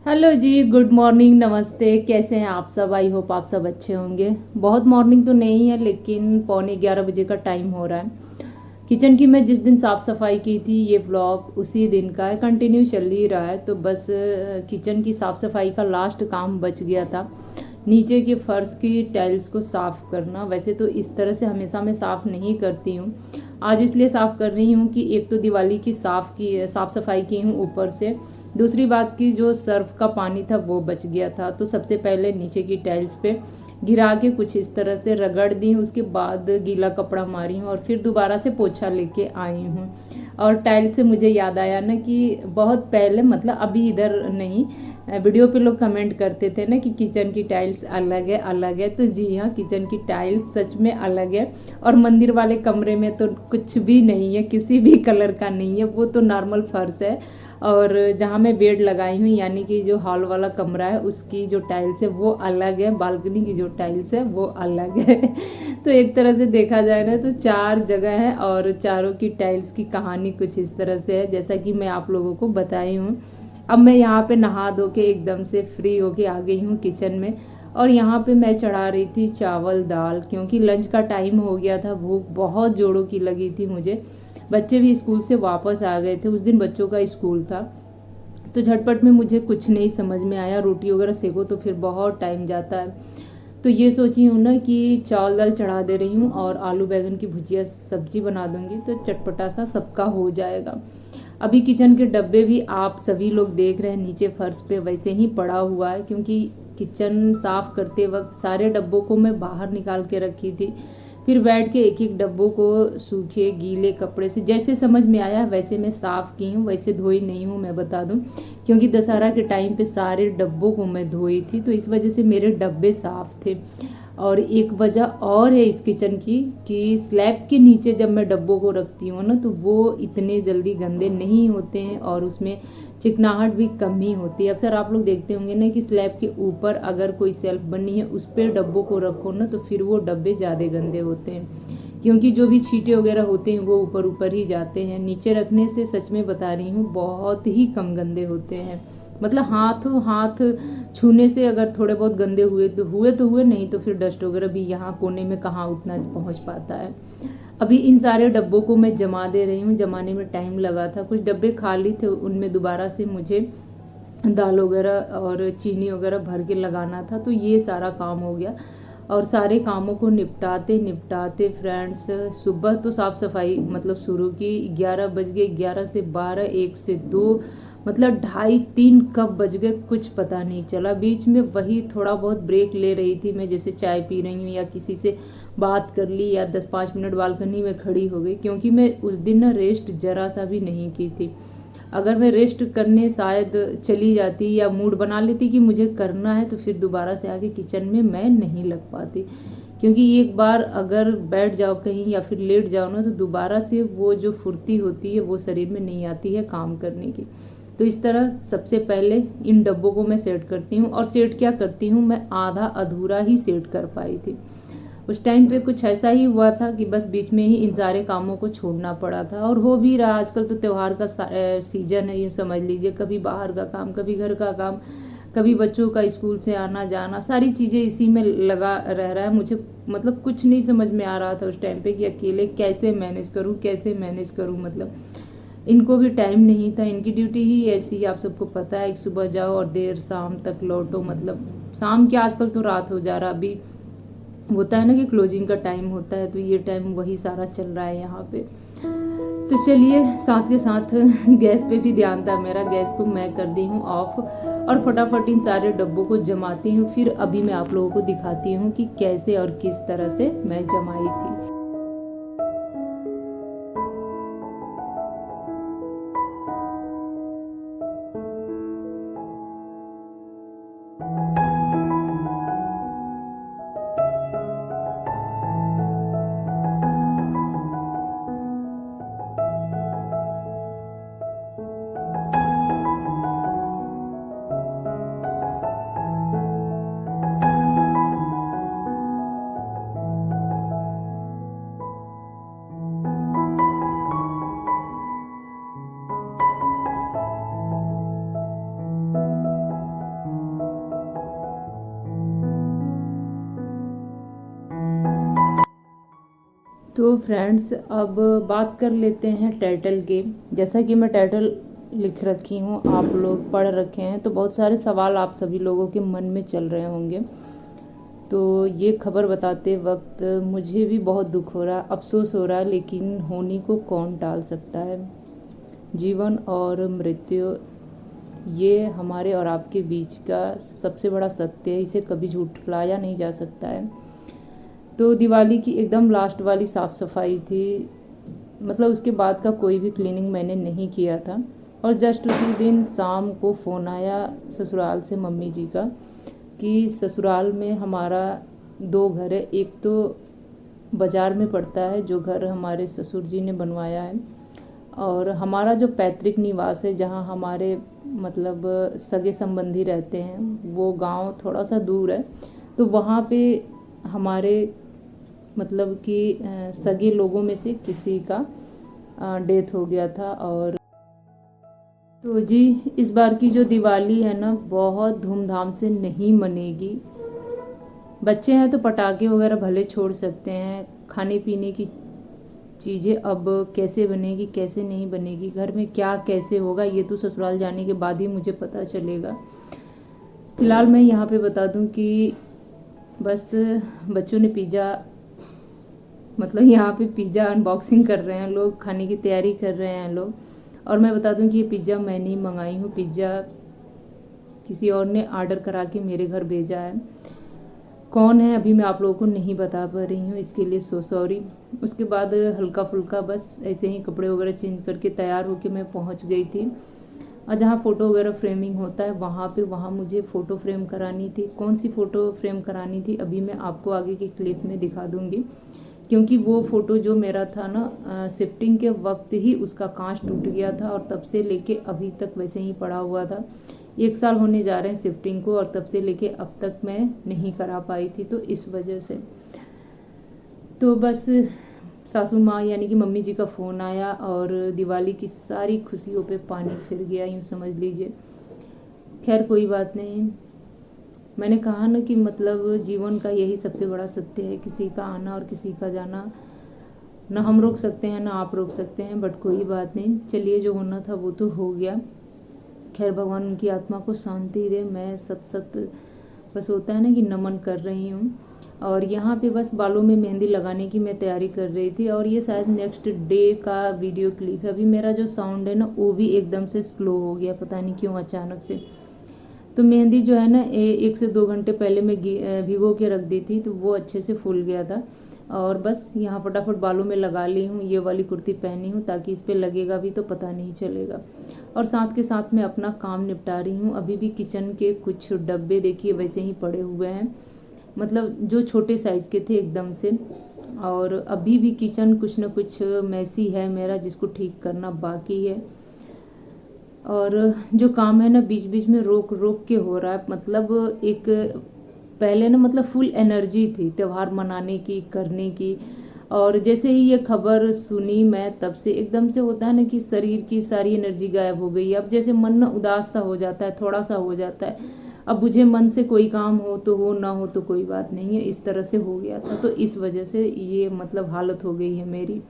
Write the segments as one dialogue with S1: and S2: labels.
S1: Hello जी, good morning, नमस्ते। कैसे हैं आप सब? आई होप आप सब अच्छे होंगे। बहुत मॉर्निंग तो नहीं है, लेकिन पौने 11 बजे का टाइम हो रहा है। किचन की मैं जिस दिन साफ़ सफाई की थी, ये व्लॉग उसी दिन का है, कंटिन्यू चल ही रहा है। तो बस किचन की साफ़ सफाई का लास्ट काम बच गया था। नीचे के फर्श की टाइल्स को साफ़ करना। वैसे तो इस तरह से हमेशा मैं साफ़ नहीं करती हूँ, आज इसलिए साफ़ कर रही हूँ कि एक तो दिवाली की साफ़ सफाई की हूँ ऊपर से, दूसरी बात की जो सर्फ का पानी था वो बच गया था। तो सबसे पहले नीचे की टाइल्स पे गिरा के कुछ इस तरह से रगड़ दी, उसके बाद गीला कपड़ा मारी हूँ और फिर दोबारा से पोछा लेके आई हूँ। और टाइल्स से मुझे याद आया ना कि बहुत पहले, मतलब अभी इधर नहीं, वीडियो पे लोग कमेंट करते थे ना कि किचन की टाइल्स अलग है अलग है। तो जी हाँ, किचन की टाइल्स सच में अलग है। और मंदिर वाले कमरे में तो कुछ भी नहीं है, किसी भी कलर का नहीं है, वो तो नॉर्मल फर्श है। और जहाँ मैं बेड लगाई हूँ, यानी कि जो हॉल वाला कमरा है, उसकी जो टाइल्स है वो अलग है, बालकनी की जो टाइल्स है वो अलग है। तो एक तरह से देखा जाए ना तो चार जगह है और चारों की टाइल्स की कहानी कुछ इस तरह से है, जैसा कि मैं आप लोगों को बताई हूँ। अब मैं यहाँ पे नहा धो के एकदम से फ्री होके आ गई हूँ किचन में। और यहाँ पे मैं चढ़ा रही थी चावल दाल, क्योंकि लंच का टाइम हो गया था। भूख बहुत जोरों की लगी थी मुझे। बच्चे भी स्कूल से वापस आ गए थे, उस दिन बच्चों का स्कूल था। तो झटपट में मुझे कुछ नहीं समझ में आया, रोटी वगैरह सेको तो फिर बहुत टाइम जाता है। तो ये सोची हूँ ना कि चावल दाल चढ़ा दे रही हूँ और आलू बैंगन की भुजिया सब्जी बना दूंगी, तो चटपटा सा सबका हो जाएगा। अभी किचन के डब्बे भी आप सभी लोग देख रहे हैं नीचे फर्श पे वैसे ही पड़ा हुआ है, क्योंकि किचन साफ करते वक्त सारे डब्बों को मैं बाहर निकाल के रखी थी। फिर बैठ के एक एक डब्बों को सूखे गीले कपड़े से जैसे समझ में आया वैसे मैं साफ़ की हूँ, वैसे धोई नहीं हूँ मैं बता दूँ। क्योंकि दशहरा के टाइम पे सारे डब्बों को मैं धोई थी, तो इस वजह से मेरे डब्बे साफ़ थे। और एक वजह और है इस किचन की कि स्लैब के नीचे जब मैं डब्बों को रखती हूँ ना, तो वो इतने जल्दी गंदे नहीं होते हैं और उसमें चिकनाहट भी कम ही होती है। अक्सर आप लोग देखते होंगे ना कि स्लैब के ऊपर अगर कोई सेल्फ बनी है उस पर डब्बों को रखो ना, तो फिर वो डब्बे ज़्यादा गंदे होते हैं, क्योंकि जो भी छींटे वगैरह होते हैं वो ऊपर ऊपर ही जाते हैं। नीचे रखने से सच में बता रही हूँ बहुत ही कम गंदे होते हैं। मतलब हाथों हाथ छूने से अगर थोड़े बहुत गंदे हुए, नहीं तो फिर डस्ट वगैरह भी यहाँ कोने में कहाँ उतना पहुँच पाता है। अभी इन सारे डब्बों को मैं जमा दे रही हूँ, जमाने में टाइम लगा था, कुछ डब्बे खाली थे, उनमें दोबारा से मुझे दाल वगैरह और चीनी वगैरह भर के लगाना था। तो ये सारा काम हो गया और सारे कामों को निपटाते निपटाते फ्रेंड्स सुबह तो साफ़ सफाई मतलब शुरू की, 11 बज गए, 11 से 12, 1 से 2, मतलब ढाई 3 कब बज गए कुछ पता नहीं चला। बीच में वही थोड़ा बहुत ब्रेक ले रही थी मैं, जैसे चाय पी रही हूँ या किसी से बात कर ली या 10-5 मिनट बालकनी में खड़ी हो गई, क्योंकि मैं उस दिन ना रेस्ट जरा सा भी नहीं की थी। अगर मैं रेस्ट करने शायद चली जाती या मूड बना लेती कि मुझे करना है, तो फिर दोबारा से आके किचन में मैं नहीं लग पाती। क्योंकि एक बार अगर बैठ जाओ कहीं या फिर लेट जाओ ना, तो दोबारा से वो जो फुर्ती होती है वो शरीर में नहीं आती है काम करने की। तो इस तरह सबसे पहले इन डब्बों को मैं सेट करती हूँ। और सेट क्या करती हूँ, मैं आधा अधूरा ही सेट कर पाई थी। उस टाइम पे कुछ ऐसा ही हुआ था कि बस बीच में ही इन सारे कामों को छोड़ना पड़ा था, और हो भी रहा। आजकल तो त्यौहार का सीजन है, यूँ समझ लीजिए, कभी बाहर का काम, कभी घर का काम, कभी बच्चों का स्कूल से आना जाना, सारी चीज़ें इसी में लगा रह रहा है। मुझे मतलब कुछ नहीं समझ में आ रहा था उस टाइम पे कि अकेले कैसे मैनेज करूँ, कैसे मैनेज करूँ। मतलब इनको भी टाइम नहीं था, इनकी ड्यूटी ही ऐसी है, आप सबको पता है, एक सुबह जाओ और देर शाम तक लौटो। मतलब शाम के आजकल तो रात हो जा रहा, अभी होता है ना कि क्लोजिंग का टाइम होता है, तो ये टाइम वही सारा चल रहा है यहाँ पे। तो चलिए, साथ के साथ गैस पे भी ध्यान था मेरा, गैस को मैं कर दी हूँ ऑफ और फटाफट इन सारे डब्बों को जमाती हूँ। फिर अभी मैं आप लोगों को दिखाती हूँ कि कैसे और किस तरह से मैं जमाई थी। तो फ्रेंड्स, अब बात कर लेते हैं टाइटल की। जैसा कि मैं टाइटल लिख रखी हूँ, आप लोग पढ़ रखे हैं, तो बहुत सारे सवाल आप सभी लोगों के मन में चल रहे होंगे। तो ये खबर बताते वक्त मुझे भी बहुत दुख हो रहा है, अफसोस हो रहा है, लेकिन होनी को कौन टाल सकता है। जीवन और मृत्यु ये हमारे और आपके बीच का सबसे बड़ा सत्य है, इसे कभी झुठलाया नहीं जा सकता है। तो दिवाली की एकदम लास्ट वाली साफ़ सफाई थी, मतलब उसके बाद का कोई भी क्लीनिंग मैंने नहीं किया था। और जस्ट उसी दिन शाम को फ़ोन आया ससुराल से मम्मी जी का कि ससुराल में हमारा 2 घर है। एक तो बाज़ार में पड़ता है जो घर हमारे ससुर जी ने बनवाया है, और हमारा जो पैतृक निवास है जहाँ हमारे मतलब सगे संबंधी रहते हैं, वो गांव थोड़ा सा दूर है। तो वहाँ पे हमारे मतलब कि सगे लोगों में से किसी का डेथ हो गया था। और तो जी, इस बार की जो दिवाली है ना, बहुत धूमधाम से नहीं मनेगी। बच्चे हैं तो पटाखे वगैरह भले छोड़ सकते हैं, खाने पीने की चीज़ें अब कैसे बनेगी कैसे नहीं बनेगी, घर में क्या कैसे होगा, ये तो ससुराल जाने के बाद ही मुझे पता चलेगा। फिलहाल मैं यहाँ पे बता दूँ कि बस बच्चों ने पिज़्ज़ा, मतलब यहाँ पे पिज़्ज़ा अनबॉक्सिंग कर रहे हैं लोग, खाने की तैयारी कर रहे हैं लोग। और मैं बता दूँ कि ये पिज़्ज़ा मैं नहीं मंगाई हूँ, पिज़्ज़ा किसी और ने ऑर्डर करा के मेरे घर भेजा है। कौन है अभी मैं आप लोगों को नहीं बता पा रही हूँ, इसके लिए सो सॉरी। उसके बाद हल्का फुल्का बस ऐसे ही कपड़े वगैरह चेंज करके तैयार होके मैं पहुँच गई थी। और जहाँ फ़ोटो वगैरह फ्रेमिंग होता है वहाँ मुझे फ़ोटो फ्रेम करानी थी। कौन सी फ़ोटो फ्रेम करानी थी अभी मैं आपको आगे की क्लिप में दिखा दूँगी, क्योंकि वो फ़ोटो जो मेरा था ना, शिफ्टिंग के वक्त ही उसका कांच टूट गया था और तब से लेके अभी तक वैसे ही पड़ा हुआ था। 1 साल होने जा रहे हैं शिफ्टिंग को, और तब से लेके अब तक मैं नहीं करा पाई थी, तो इस वजह से। तो बस सासू माँ यानी कि मम्मी जी का फ़ोन आया और दिवाली की सारी खुशियों पे पानी फिर गया, यूँ समझ लीजिए। खैर कोई बात नहीं। मैंने कहा ना कि मतलब जीवन का यही सबसे बड़ा सत्य है, किसी का आना और किसी का जाना ना हम रोक सकते हैं ना आप रोक सकते हैं, बट कोई बात नहीं। चलिए, जो होना था वो तो हो गया। खैर भगवान उनकी आत्मा को शांति दे। मैं सत बस होता है ना कि नमन कर रही हूँ। और यहाँ पे बस बालों में मेहंदी लगाने की मैं तैयारी कर रही थी, और ये शायद नेक्स्ट डे का वीडियो क्लिप है। अभी मेरा जो साउंड है ना वो भी एकदम से स्लो हो गया, पता नहीं क्यों अचानक से। तो मेहंदी जो है ना 1 से 2 घंटे पहले मैं भिगो के रख दी थी, तो वो अच्छे से फूल गया था। और बस यहाँ फटाफट बालों में लगा ली हूँ। ये वाली कुर्ती पहनी हूँ ताकि इस पर लगेगा भी तो पता नहीं चलेगा। और साथ के साथ मैं अपना काम निपटा रही हूँ। अभी भी किचन के कुछ डब्बे देखिए वैसे ही पड़े हुए हैं, मतलब जो छोटे साइज़ के थे एकदम से। और अभी भी किचन कुछ न कुछ मैसी है मेरा, जिसको ठीक करना बाकी है। और जो काम है ना बीच बीच में रोक रोक के हो रहा है, मतलब एक पहले ना मतलब फुल एनर्जी थी त्यौहार मनाने की, करने की। और जैसे ही ये खबर सुनी मैं, तब से एकदम से होता है ना कि शरीर की सारी एनर्जी गायब हो गई। अब जैसे मन ना उदास सा हो जाता है, थोड़ा सा हो जाता है। अब मुझे मन से कोई काम हो तो हो, ना हो तो कोई बात नहीं है, इस तरह से हो गया था। तो इस वजह से ये मतलब हालत हो गई है मेरी।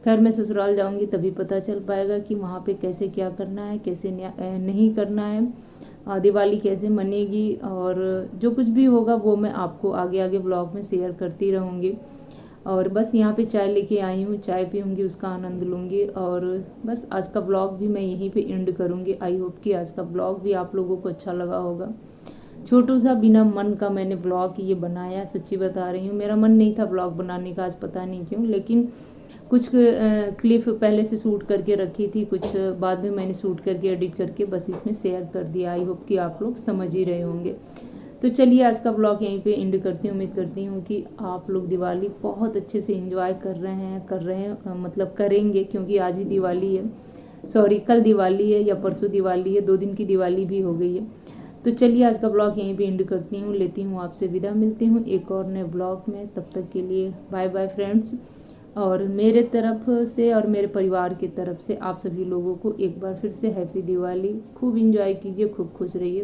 S1: खैर मैं ससुराल जाऊंगी तभी पता चल पाएगा कि वहाँ पे कैसे क्या करना है, कैसे नहीं करना है, दिवाली कैसे मनेगी। और जो कुछ भी होगा वो मैं आपको आगे आगे ब्लॉग में शेयर करती रहूँगी। और बस यहाँ पे चाय लेके आई हूँ, चाय पीऊँगी, उसका आनंद लूँगी। और बस आज का ब्लॉग भी मैं यहीं पे एंड करूँगी। आई होप कि आज का ब्लॉग भी आप लोगों को अच्छा लगा होगा। छोटू सा बिना मन का मैंने ब्लॉग ये बनाया, सच्ची बता रही हूँ। मेरा मन नहीं था ब्लॉग बनाने का आज, पता नहीं क्यों, लेकिन कुछ क्लिप पहले से शूट करके रखी थी, कुछ बाद में मैंने शूट करके एडिट करके बस इसमें शेयर कर दिया। आई होप कि आप लोग समझ ही रहे होंगे। तो चलिए आज का ब्लॉग यहीं पे एंड करती हूँ। उम्मीद करती हूँ कि आप लोग दिवाली बहुत अच्छे से एंजॉय कर रहे हैं, मतलब करेंगे, क्योंकि आज ही दिवाली है, सॉरी कल दिवाली है या परसों दिवाली है, 2 दिन की दिवाली भी हो गई है। तो चलिए आज का ब्लॉग यहीं पे एंड करती हूँ, लेती हूँ आपसे विदा, मिलती हूँ एक और नए ब्लॉग में। तब तक के लिए बाय बाय फ्रेंड्स। और मेरे तरफ से और मेरे परिवार की तरफ से आप सभी लोगों को एक बार फिर से हैप्पी दिवाली। खूब इंजॉय कीजिए, खूब खुश रहिए।